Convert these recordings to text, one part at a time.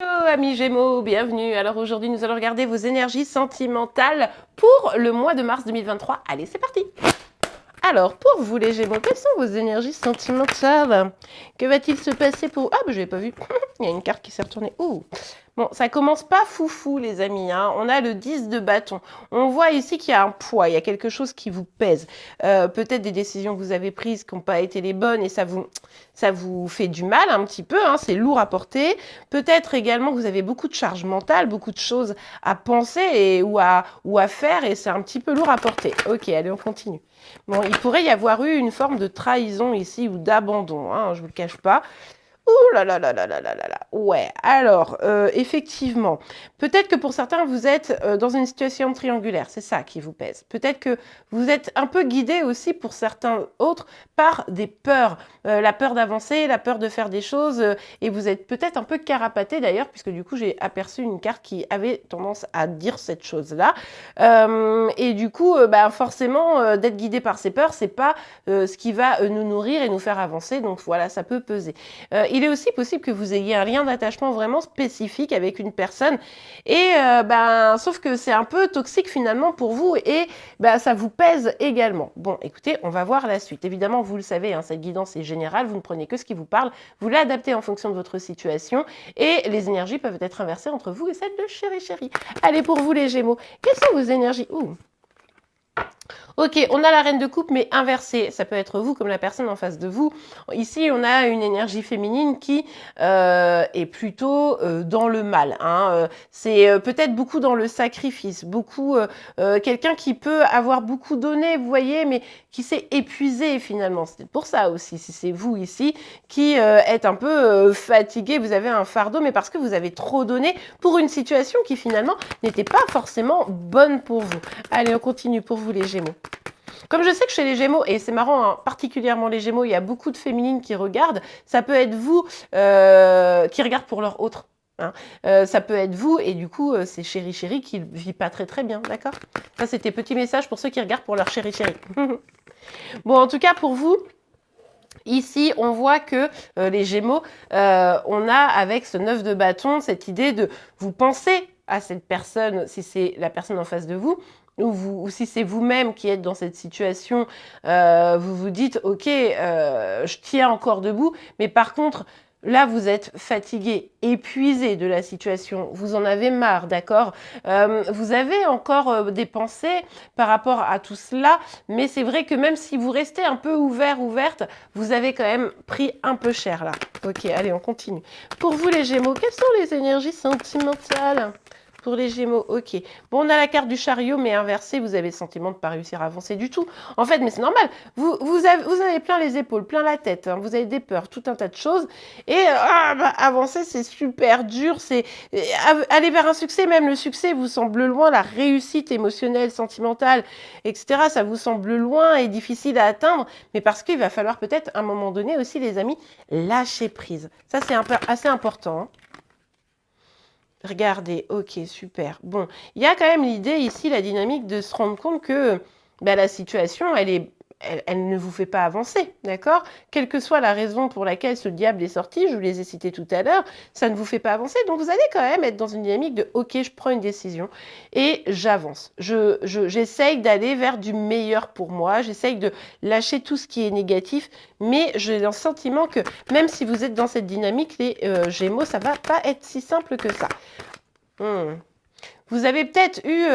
Hello amis Gémeaux, bienvenue. Alors aujourd'hui nous allons regarder vos énergies sentimentales pour le mois de mars 2023. Allez, c'est parti. Alors pour vous les Gémeaux, quelles sont vos énergies sentimentales? Que va-t-il se passer pour... Ah, bah, je l'ai pas vu. Il y a une carte qui s'est retournée. Ouh. Bon, ça commence pas foufou les amis, hein. On a le 10 de bâton. On voit ici qu'il y a un poids, il y a quelque chose qui vous pèse. Peut-être des décisions que vous avez prises qui n'ont pas été les bonnes et ça vous fait du mal un petit peu, hein. C'est lourd à porter. Peut-être également que vous avez beaucoup de charge mentale, beaucoup de choses à penser ou à faire et c'est un petit peu lourd à porter. Ok, allez, on continue. Bon, il pourrait y avoir eu une forme de trahison ici ou d'abandon, hein, je ne vous le cache pas. Ouh là là là là là là là là. Ouais, alors, effectivement, peut-être que pour certains, vous êtes dans une situation triangulaire, c'est ça qui vous pèse. Peut-être que vous êtes un peu guidé aussi pour certains autres par des peurs. La peur d'avancer, la peur de faire des choses, et vous êtes peut-être un peu carapaté d'ailleurs, puisque du coup, j'ai aperçu une carte qui avait tendance à dire cette chose-là. Et du coup, bah, forcément, d'être guidé par ces peurs, c'est pas ce qui va nous nourrir et nous faire avancer, donc voilà, ça peut peser. Il est aussi possible que vous ayez un lien d'attachement vraiment spécifique avec une personne et sauf que c'est un peu toxique finalement pour vous et ça vous pèse également. Bon, écoutez, on va voir la suite. Évidemment, vous le savez, hein, cette guidance est générale, vous ne prenez que ce qui vous parle, vous l'adaptez en fonction de votre situation et les énergies peuvent être inversées entre vous et celle de chéri. Allez, pour vous les Gémeaux, quelles sont vos énergies? Ouh. Ok, on a la reine de coupe, mais inversée. Ça peut être vous comme la personne en face de vous. Ici, on a une énergie féminine qui est plutôt dans le mal. Hein. C'est peut-être beaucoup dans le sacrifice, beaucoup quelqu'un qui peut avoir beaucoup donné, vous voyez, mais qui s'est épuisé finalement. C'est pour ça aussi, si c'est vous ici qui êtes un peu fatigué, vous avez un fardeau, mais parce que vous avez trop donné pour une situation qui finalement n'était pas forcément bonne pour vous. Allez, on continue pour vous les Gémeaux. Comme je sais que chez les Gémeaux, et c'est marrant, hein, particulièrement les Gémeaux, il y a beaucoup de féminines qui regardent, ça peut être vous qui regardent pour leur autre. Hein. Ça peut être vous, et du coup, c'est chéri qui ne vit pas très bien, d'accord? Ça, c'était petit message pour ceux qui regardent pour leur chéri. Bon, en tout cas, pour vous, ici, on voit que les Gémeaux, on a avec ce 9 de bâton cette idée de vous penser à cette personne, si c'est la personne en face de vous, ou si c'est vous-même qui êtes dans cette situation, vous vous dites, ok, je tiens encore debout, mais par contre, là, vous êtes fatigué, épuisé de la situation, vous en avez marre, d'accord? Vous avez encore des pensées par rapport à tout cela, mais c'est vrai que même si vous restez un peu ouverte, vous avez quand même pris un peu cher là. Ok, allez, on continue. Pour vous les Gémeaux, quelles sont les énergies sentimentales? Pour les Gémeaux, ok. Bon, on a la carte du chariot, mais inversée, vous avez le sentiment de ne pas réussir à avancer du tout. En fait, mais c'est normal, vous avez plein les épaules, plein la tête, hein, vous avez des peurs, tout un tas de choses. Et avancer, c'est super dur, c'est aller vers un succès, même le succès vous semble loin, la réussite émotionnelle, sentimentale, etc., ça vous semble loin et difficile à atteindre, mais parce qu'il va falloir peut-être, à un moment donné aussi, les amis, lâcher prise. Ça, c'est assez important, hein. Regardez, ok, super. Bon, il y a quand même l'idée ici, la dynamique de se rendre compte que la situation, elle ne vous fait pas avancer, d'accord? Quelle que soit la raison pour laquelle ce diable est sorti, je vous les ai cités tout à l'heure, ça ne vous fait pas avancer. Donc vous allez quand même être dans une dynamique de ok, je prends une décision et j'avance. J'essaye d'aller vers du meilleur pour moi, j'essaye de lâcher tout ce qui est négatif, mais j'ai le sentiment que même si vous êtes dans cette dynamique, les Gémeaux, ça va pas être si simple que ça. Vous avez peut-être eu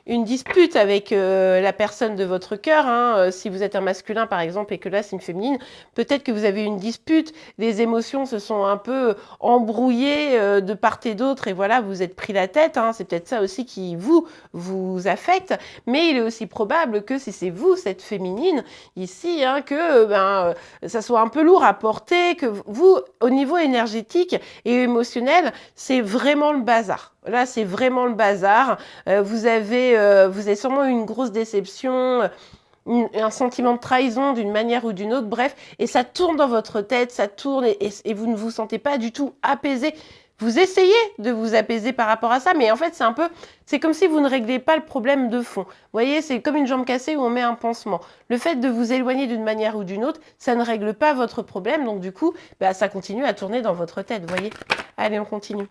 une dispute avec la personne de votre cœur, hein, si vous êtes un masculin par exemple et que là c'est une féminine, peut-être que vous avez eu une dispute, les émotions se sont un peu embrouillées de part et d'autre et voilà, vous êtes pris la tête, hein, c'est peut-être ça aussi qui vous affecte, mais il est aussi probable que si c'est vous, cette féminine, ici, hein, que ça soit un peu lourd à porter, que vous, au niveau énergétique et émotionnel, c'est vraiment le bazar. Là, c'est vraiment le bazar. Vous avez sûrement eu une grosse déception, un sentiment de trahison d'une manière ou d'une autre, bref, et ça tourne dans votre tête, ça tourne et vous ne vous sentez pas du tout apaisé vous essayez de vous apaiser par rapport à ça, mais en fait, c'est comme si vous ne réglez pas le problème de fond. Vous voyez, c'est comme une jambe cassée où on met un pansement. Le fait de vous éloigner d'une manière ou d'une autre, ça ne règle pas votre problème, donc du coup, bah, ça continue à tourner dans votre tête, vous voyez. Allez, on continue.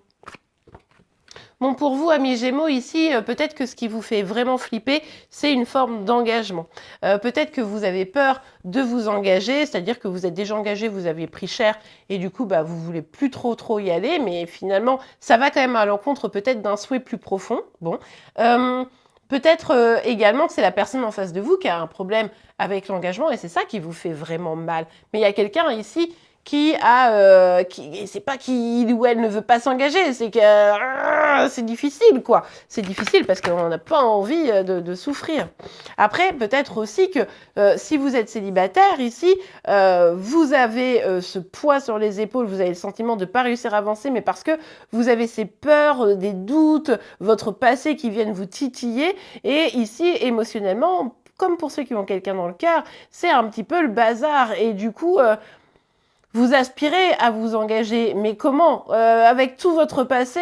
Bon, pour vous, amis Gémeaux, ici, peut-être que ce qui vous fait vraiment flipper, c'est une forme d'engagement. Peut-être que vous avez peur de vous engager, c'est-à-dire que vous êtes déjà engagé, vous avez pris cher, et du coup, bah, vous voulez plus trop y aller, mais finalement, ça va quand même à l'encontre peut-être d'un souhait plus profond. Bon. Peut-être également que c'est la personne en face de vous qui a un problème avec l'engagement, et c'est ça qui vous fait vraiment mal. Mais il y a quelqu'un ici c'est pas qu'il ou elle ne veut pas s'engager, c'est que c'est difficile, quoi. C'est difficile parce qu'on n'a pas envie de souffrir. Après, peut-être aussi que si vous êtes célibataire ici, vous avez ce poids sur les épaules, vous avez le sentiment de ne pas réussir à avancer, mais parce que vous avez ces peurs, des doutes, votre passé qui viennent vous titiller, et ici, émotionnellement, comme pour ceux qui ont quelqu'un dans le cœur, c'est un petit peu le bazar, et du coup... vous aspirez à vous engager, mais comment avec tout votre passé,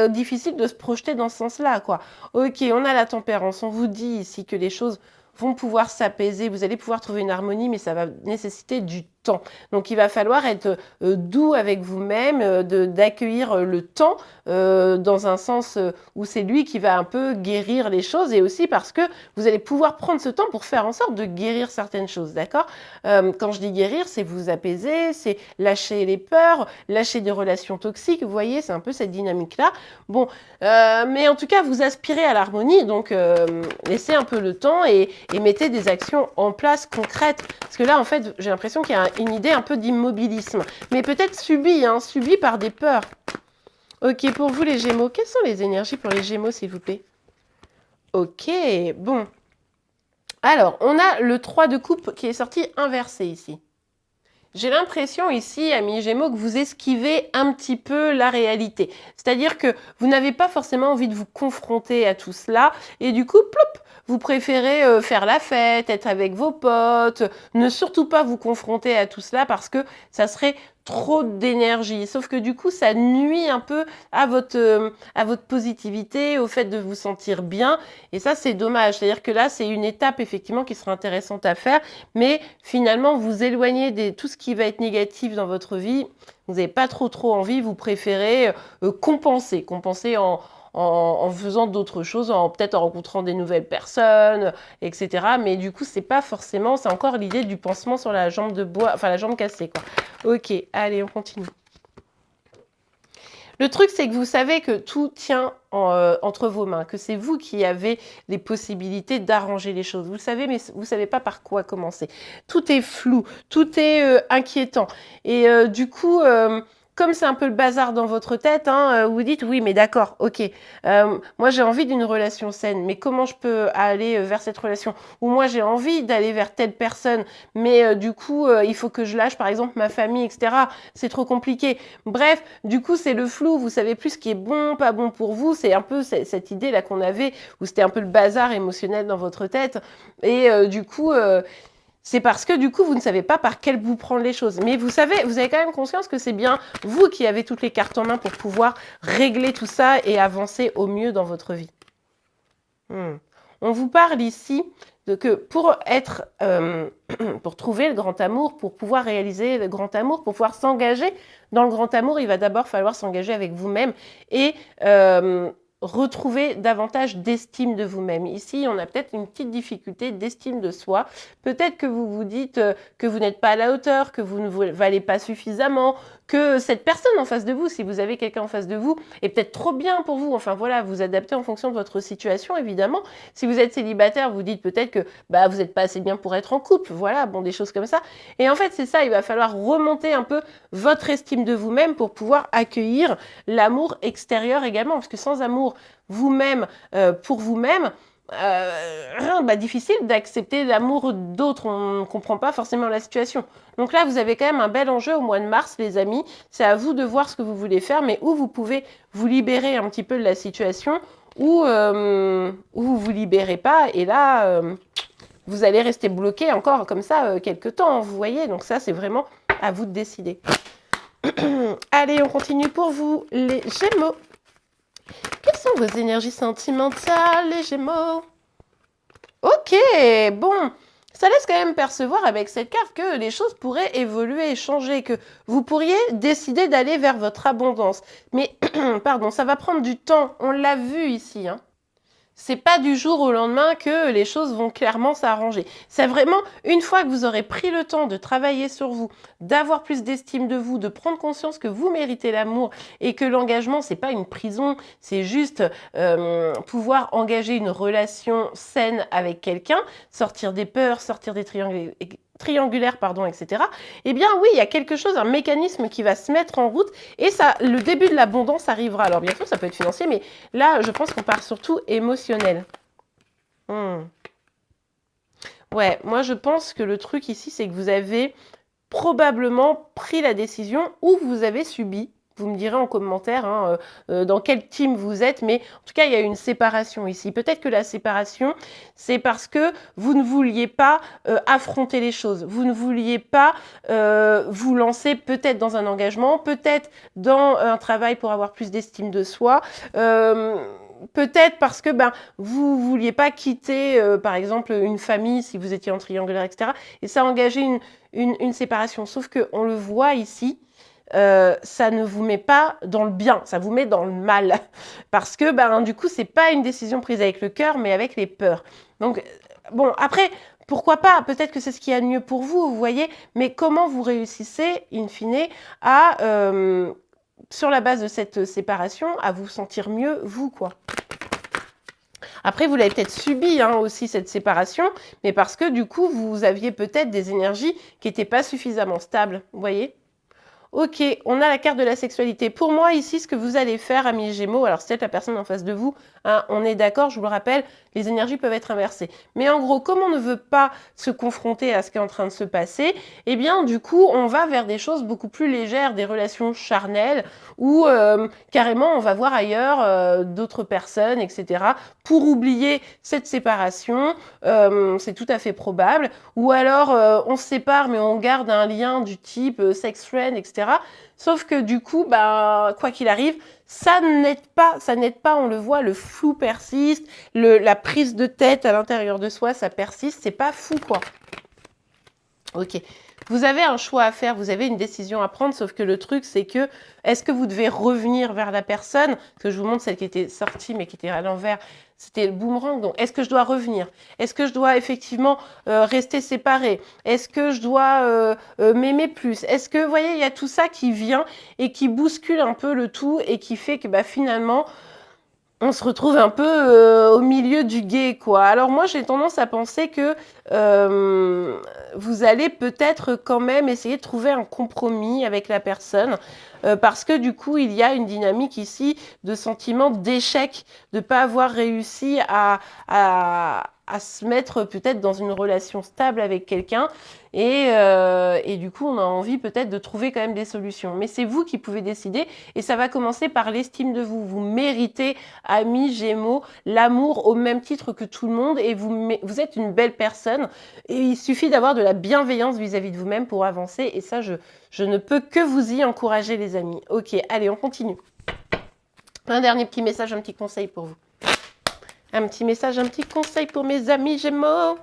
difficile de se projeter dans ce sens-là, quoi. Ok, on a la tempérance, on vous dit ici que les choses vont pouvoir s'apaiser, vous allez pouvoir trouver une harmonie, mais ça va nécessiter du temps. Donc il va falloir être doux avec vous-même, d'accueillir le temps dans un sens où c'est lui qui va un peu guérir les choses, et aussi parce que vous allez pouvoir prendre ce temps pour faire en sorte de guérir certaines choses, d'accord? Quand je dis guérir, c'est vous apaiser, c'est lâcher les peurs, lâcher des relations toxiques, vous voyez, c'est un peu cette dynamique-là. Bon, mais en tout cas, vous aspirez à l'harmonie, donc laissez un peu le temps et mettez des actions en place concrètes. Parce que là, en fait, j'ai l'impression qu'il y a une idée un peu d'immobilisme, mais peut-être subie, hein, subie par des peurs. Ok, pour vous les Gémeaux, quelles sont les énergies pour les Gémeaux, s'il vous plaît? Ok, bon. Alors, on a le 3 de coupe qui est sorti inversé ici. J'ai l'impression ici, amis Gémeaux, que vous esquivez un petit peu la réalité. C'est-à-dire que vous n'avez pas forcément envie de vous confronter à tout cela, et du coup, plop, vous préférez faire la fête, être avec vos potes, ne surtout pas vous confronter à tout cela parce que ça serait trop d'énergie. Sauf que du coup, ça nuit un peu à votre positivité, au fait de vous sentir bien. Et ça, c'est dommage. C'est-à-dire que là, c'est une étape effectivement qui sera intéressante à faire. Mais finalement, vous éloignez de tout ce qui va être négatif dans votre vie. Vous n'avez pas trop envie. Vous préférez compenser en faisant d'autres choses, peut-être en rencontrant des nouvelles personnes, etc. Mais du coup, c'est pas forcément, c'est encore l'idée du pansement sur la jambe de bois, enfin la jambe cassée, quoi. Ok, allez, on continue. Le truc, c'est que vous savez que tout tient entre vos mains, que c'est vous qui avez les possibilités d'arranger les choses. Vous le savez, mais vous ne savez pas par quoi commencer. Tout est flou, tout est inquiétant. Et du coup... comme c'est un peu le bazar dans votre tête, hein, vous dites oui, mais d'accord, ok. Moi, j'ai envie d'une relation saine, mais comment je peux aller vers cette relation? Ou moi, j'ai envie d'aller vers telle personne, mais du coup, il faut que je lâche, par exemple, ma famille, etc. C'est trop compliqué. Bref, du coup, c'est le flou. Vous savez plus ce qui est bon, pas bon pour vous. C'est un peu cette idée-là qu'on avait, où c'était un peu le bazar émotionnel dans votre tête. Et du coup... c'est parce que du coup, vous ne savez pas par quel bout prendre les choses. Mais vous savez, vous avez quand même conscience que c'est bien vous qui avez toutes les cartes en main pour pouvoir régler tout ça et avancer au mieux dans votre vie. On vous parle ici de que pour être, pour trouver le grand amour, pour pouvoir réaliser le grand amour, pour pouvoir s'engager dans le grand amour, il va d'abord falloir s'engager avec vous-même et retrouver davantage d'estime de vous-même. Ici, on a peut-être une petite difficulté d'estime de soi. Peut-être que vous vous dites que vous n'êtes pas à la hauteur, que vous ne valez pas suffisamment, que cette personne en face de vous, si vous avez quelqu'un en face de vous, est peut-être trop bien pour vous. Enfin voilà, vous adaptez en fonction de votre situation, évidemment. Si vous êtes célibataire, vous dites peut-être que vous n'êtes pas assez bien pour être en couple. Voilà, bon, des choses comme ça. Et en fait, c'est ça, il va falloir remonter un peu votre estime de vous-même pour pouvoir accueillir l'amour extérieur également. Parce que sans amour vous-même, pour vous-même, difficile d'accepter l'amour d'autres, on ne comprend pas forcément la situation. Donc là, vous avez quand même un bel enjeu au mois de mars, les amis. C'est à vous de voir ce que vous voulez faire, mais où vous pouvez vous libérer un petit peu de la situation, ou vous vous libérez pas, et là, vous allez rester bloqué encore comme ça quelques temps, vous voyez. Donc ça, c'est vraiment à vous de décider. Allez, on continue pour vous, les Gémeaux. Quelles sont vos énergies sentimentales, les Gémeaux? Ok, bon, ça laisse quand même percevoir avec cette carte que les choses pourraient évoluer et changer, que vous pourriez décider d'aller vers votre abondance. Mais, pardon, ça va prendre du temps, on l'a vu ici, hein. C'est pas du jour au lendemain que les choses vont clairement s'arranger. C'est vraiment une fois que vous aurez pris le temps de travailler sur vous, d'avoir plus d'estime de vous, de prendre conscience que vous méritez l'amour et que l'engagement, c'est pas une prison, c'est juste pouvoir engager une relation saine avec quelqu'un, sortir des peurs, sortir des triangulaires, etc. Eh bien oui, il y a quelque chose, un mécanisme qui va se mettre en route et ça, le début de l'abondance arrivera. Alors bien sûr, ça peut être financier, mais là, je pense qu'on part surtout émotionnel. Ouais, moi je pense que le truc ici, c'est que vous avez probablement pris la décision ou vous avez subi. Vous me direz en commentaire hein, dans quel team vous êtes, mais en tout cas, il y a une séparation ici. Peut-être que la séparation, c'est parce que vous ne vouliez pas affronter les choses. Vous ne vouliez pas vous lancer peut-être dans un engagement, peut-être dans un travail pour avoir plus d'estime de soi. Peut-être parce que vous ne vouliez pas quitter, par exemple, une famille si vous étiez en triangulaire, etc. Et ça a engagé une séparation. Sauf qu'on le voit ici, ça ne vous met pas dans le bien, ça vous met dans le mal. Parce que du coup, c'est pas une décision prise avec le cœur, mais avec les peurs. Donc, bon, après, pourquoi pas? Peut-être que c'est ce qu'il y a de mieux pour vous, vous voyez. Mais comment vous réussissez, in fine, à, sur la base de cette séparation, à vous sentir mieux, vous, quoi. Après, vous l'avez peut-être subi hein, aussi, cette séparation, mais parce que du coup, vous aviez peut-être des énergies qui n'étaient pas suffisamment stables, vous voyez. Ok, on a la carte de la sexualité. Pour moi, ici, ce que vous allez faire, amis Gémeaux, alors c'est peut-être la personne en face de vous, hein, on est d'accord, je vous le rappelle, les énergies peuvent être inversées. Mais en gros, comme on ne veut pas se confronter à ce qui est en train de se passer, eh bien, du coup, on va vers des choses beaucoup plus légères, des relations charnelles, ou carrément, on va voir ailleurs d'autres personnes, etc., pour oublier cette séparation, c'est tout à fait probable. Ou alors, on se sépare, mais on garde un lien du type sex friend, etc. Sauf que du coup, quoi qu'il arrive, ça n'aide pas, on le voit, le flou persiste, la prise de tête à l'intérieur de soi, ça persiste, c'est pas fou, quoi. Ok. Vous avez un choix à faire, vous avez une décision à prendre, sauf que le truc, c'est que, est-ce que vous devez revenir vers la personne? Parce que je vous montre celle qui était sortie, mais qui était à l'envers, c'était le boomerang. Donc, est-ce que je dois revenir? Est-ce que je dois effectivement rester séparée? Est-ce que je dois m'aimer plus? Est-ce que, vous voyez, il y a tout ça qui vient et qui bouscule un peu le tout et qui fait que finalement, on se retrouve un peu au milieu du gué, quoi. Alors moi, j'ai tendance à penser que vous allez peut-être quand même essayer de trouver un compromis avec la personne parce que du coup, il y a une dynamique ici de sentiment d'échec, de ne pas avoir réussi à se mettre peut-être dans une relation stable avec quelqu'un et du coup, on a envie peut-être de trouver quand même des solutions. Mais c'est vous qui pouvez décider et ça va commencer par l'estime de vous. Vous méritez, amis Gémeaux, l'amour au même titre que tout le monde et vous êtes une belle personne et il suffit d'avoir de la bienveillance vis-à-vis de vous-même pour avancer et ça, je ne peux que vous y encourager, les amis. Ok, allez, on continue. Un dernier petit message, un petit conseil pour vous. Un petit message, un petit conseil pour mes amis Gémeaux.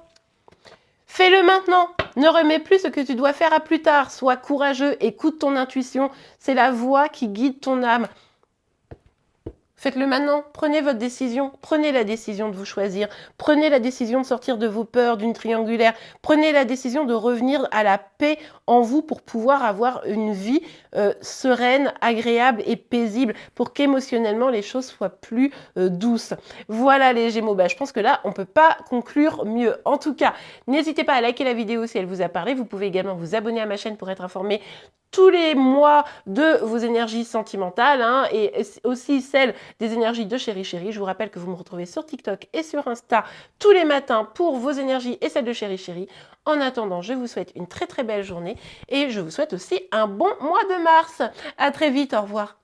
Fais-le maintenant. Ne remets plus ce que tu dois faire à plus tard. Sois courageux, écoute ton intuition. C'est la voix qui guide ton âme. Faites-le maintenant, prenez votre décision, prenez la décision de vous choisir, prenez la décision de sortir de vos peurs, d'une triangulaire, prenez la décision de revenir à la paix en vous pour pouvoir avoir une vie sereine, agréable et paisible, pour qu'émotionnellement les choses soient plus douces. Voilà les Gémeaux, je pense que là on peut pas conclure mieux. En tout cas, n'hésitez pas à liker la vidéo si elle vous a parlé, vous pouvez également vous abonner à ma chaîne pour être informé tous les mois de vos énergies sentimentales et aussi celles des énergies de Chéri Chéri. Je vous rappelle que vous me retrouvez sur TikTok et sur Insta tous les matins pour vos énergies et celles de Chéri Chéri. En attendant, je vous souhaite une très très belle journée et je vous souhaite aussi un bon mois de mars. À très vite, au revoir.